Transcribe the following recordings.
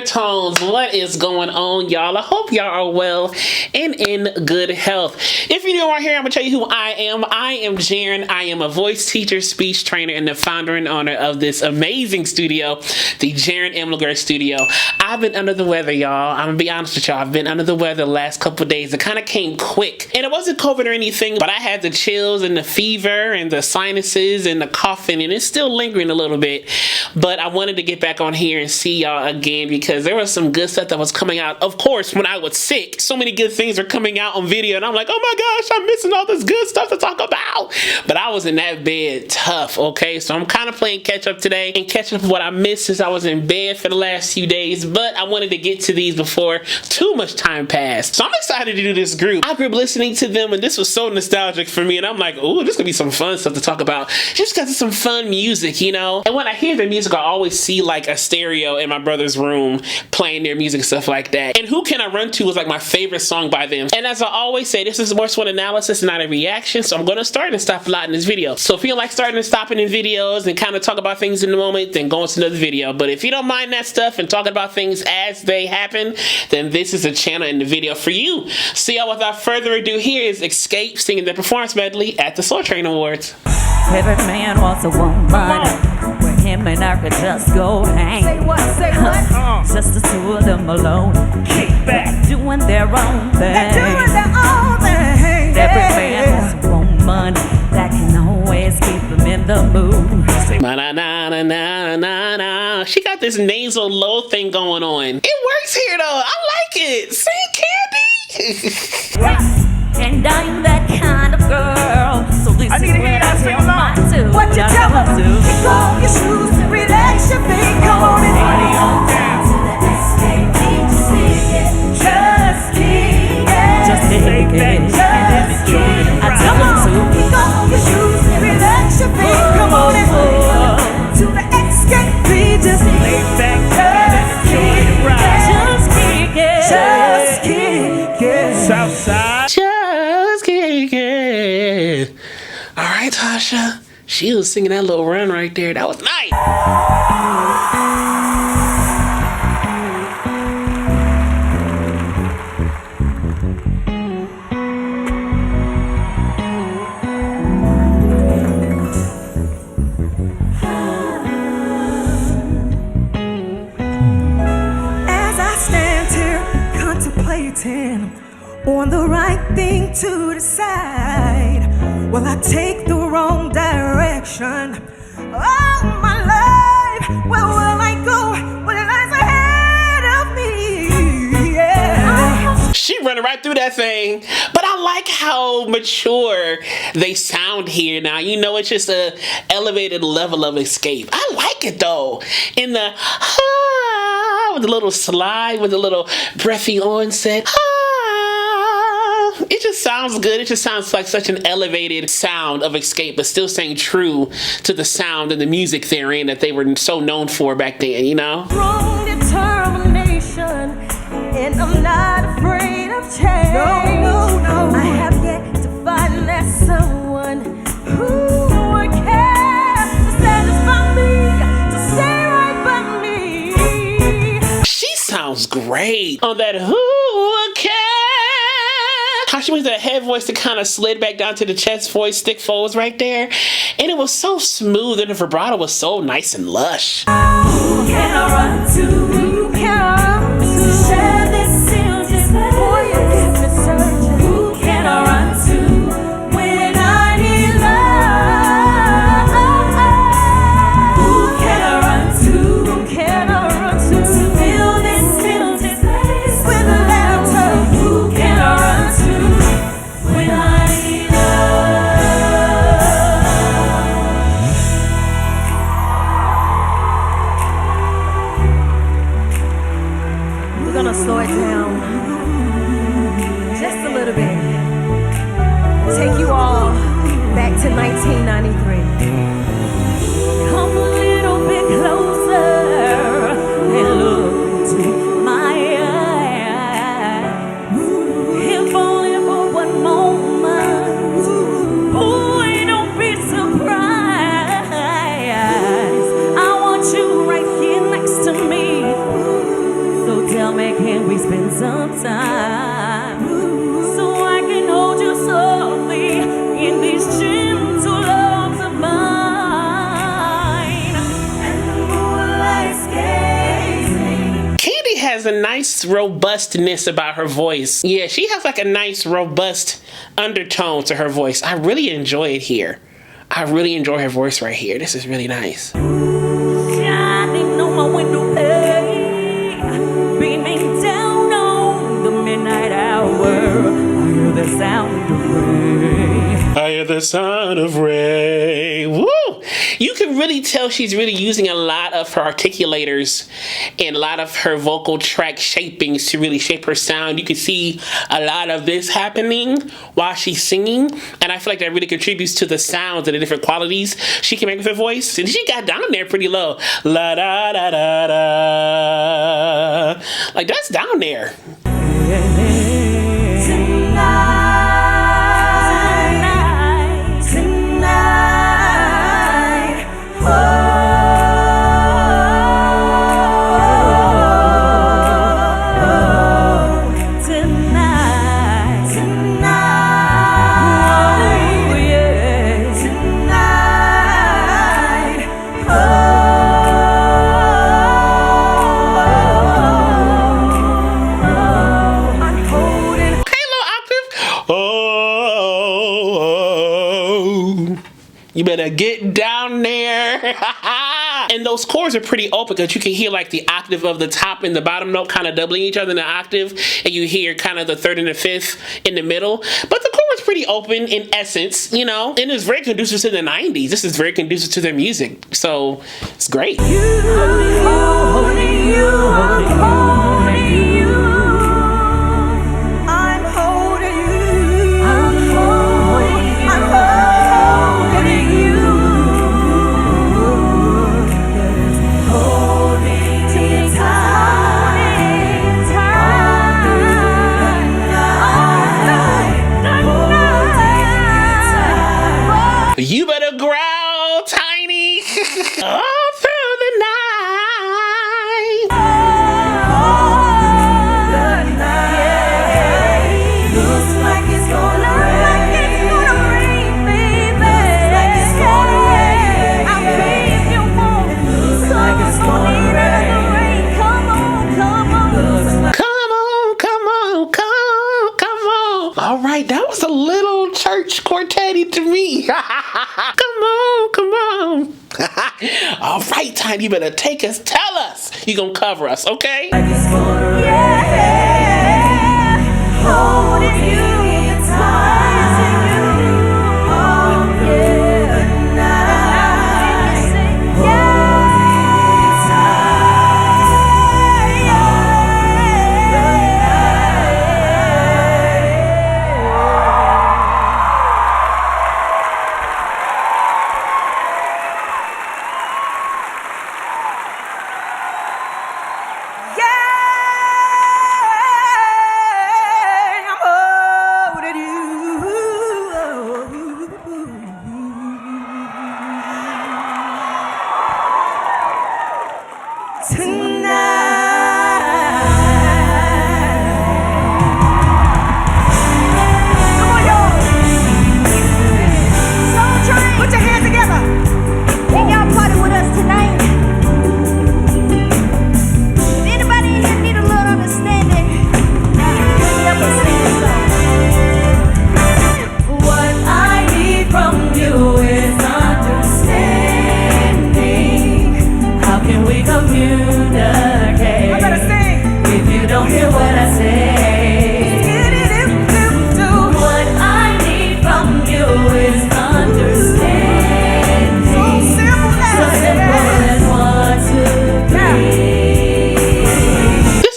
Tones, what is going on, y'all? I hope y'all are well and in good health. If you're new right here, I'm gonna tell you who I am. I am Jaren. I am a voice teacher, speech trainer, and the founder and owner of this amazing studio, the Jaren Emliger Studio. I've been under the weather, y'all. I'm gonna be honest with y'all. I've been under the weather the last couple of days. It kind of came quick, and it wasn't COVID or anything, but I had the chills and the fever and the sinuses and the coughing, and it's still lingering a little bit. But I wanted to get back on here and see y'all again because there was some good stuff that was coming out. Of course, when I was sick, so many good things are coming out on video, and I'm like, oh my gosh, I'm missing all this good stuff to talk about. But I was in that bed tough, okay? So I'm kind of playing catch up today and catch up what I missed since I was in bed for the last few days. But I wanted to get to these before too much time passed. So I'm excited to do this group. I grew up listening to them, and this was so nostalgic for me. And I'm like, oh, this is gonna be some fun stuff to talk about. Just because it's some fun music, you know? And when I hear their music, I always see like a stereo in my brother's room playing their music and stuff like that. And Who Can I Run To was like my favorite song by them. And as I always say, this is more so an analysis, not a reaction. So I'm gonna start and stop a lot in this video. So if you like starting and stopping in videos and kind of talk about things in the moment, then go into another video. But if you don't mind that stuff and talking about things as they happen, then this is a channel and the video for you. So y'all, without further ado, here is XSCAPE singing their performance medley at the Soul Train Awards. Every man wants a woman where him and I could just go hang. Say what? Say what? Just the two of them alone, Kick back. doing their own thing. They're doing their own thing. Every man wants a woman that can always keep him in the mood. Na na na na na na na. She got this nasal low thing going on. It works here though. I like it. Sing, Candy. And I'm that kind of girl. So this I need to hear that sing along. What you tell them to? Kick off your shoes, relax your feet, come on and party on down. Just kick it. Just kick it. Just kick it. I tell them to. Kick off your shoes, relax your feet, come on and to the XSCAPE. Just lay back, just kick it. Just kick it. Just kick it. Southside. Just kick it. All right, Tasha. She was singing that little run right there. That was nice. As I stand here contemplating on the right thing to decide, will I take the wrong direction? Oh, my life, where will I go? What lies ahead of me? Yeah. She running right through that thing. But I like how mature they sound here now. You know, it's just a elevated level of escape. I like it though. In the with a little slide, with a little breathy onset. It just sounds good. It just sounds like such an elevated sound of escape, but still staying true to the sound and the music therein that they were so known for back then, you know? Strong determination, and I'm not afraid of change. No. I have yet to find that someone who would care to satisfy me, to stay right by me. She sounds great on that Who Cares? How she went to that head voice that kind of slid back down to the chest voice, thick folds right there. And it was so smooth, and the vibrato was so nice and lush. Who can I run to? Who can I run to? Share this illness before you get me searching. Who can I run to when I need love? Who can I run to? Who can I run to? To fill this illness with laughter. Who can I run to when I need love? nice robustness about her voice. Yeah, she has like a nice robust undertone to her voice. I really enjoy it here. I really enjoy her voice right here. This is really nice. Shining on my window pane, beaming down on the midnight hour. I hear the sound of rain. I hear the sound of rain. Woo! You can really tell she's really using a lot of her articulators and a lot of her vocal track shapings to really shape her sound. You can see a lot of this happening while she's singing, and I feel like that really contributes to the sounds and the different qualities she can make with her voice. And she got down there pretty low. La da da da da. Like, that's down there. You better get down there. And those chords are pretty open because you can hear like the octave of the top and the bottom note kind of doubling each other in the octave, and you hear kind of the third and the fifth in the middle. But the chord's pretty open in essence, you know, and it's very conducive to the 90s. This is very conducive to their music. So it's great. You better growl, Tiny, all through the night. Looks like it's gonna rain, baby. Looks like it's gonna rain. I'll pay if you want. Looks like it's gonna rain. Come on, come on. Come on, come on, come on, come on. All right, that was a little church quartet-y to me. Come on, come on. All right, Tiny, you better take us, tell us. You gonna cover us, okay? Yeah, holding you tight. Oh, yeah, night.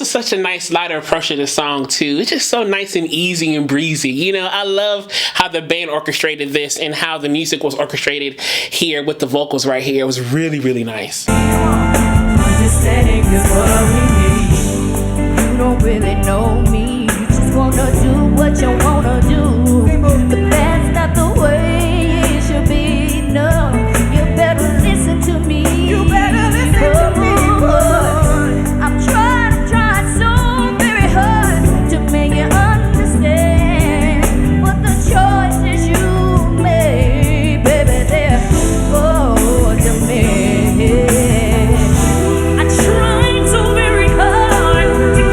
Such a nice lighter approach to the song too. It's just so nice and easy and breezy. You know, I love how the band orchestrated this and how the music was orchestrated here with the vocals right here. It was really, really nice. Understanding is what we need. You don't really know me. You just wanna do what you wanna do. But that's not the way it should be. No, you better listen to me. You better listen to me. I'm trying so very hard to make you understand. But the choices you made, baby, they're for to me. I tried so very hard to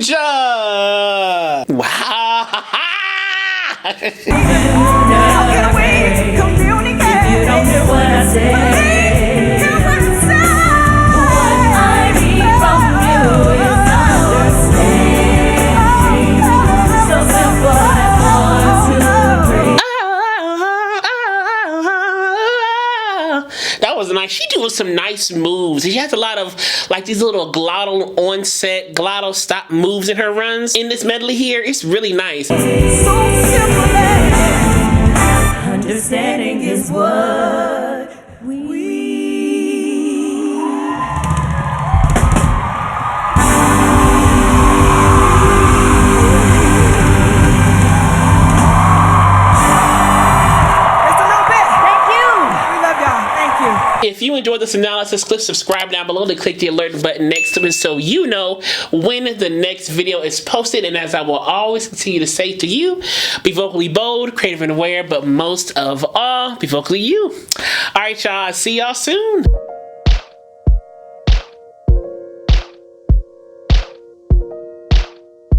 Georgia. Wow. Talking away, communicate. You don't hear what I say. What I need from you is understanding. So simple as 1, 2, 3. That was nice. She doing some nice moves. She has a lot of like these little glottal onset, glottal stop moves in her runs. In this medley here, it's really nice. So simple as Understanding is what we just a little bit. Thank you. We love y'all. Thank you. If you enjoyed this analysis, click subscribe down below to click the alert button next to it so you know when the next video is posted. And as I will always continue to say to you, be vocally bold, creative and aware, but most of all, be vocally you. All right, y'all. See y'all soon.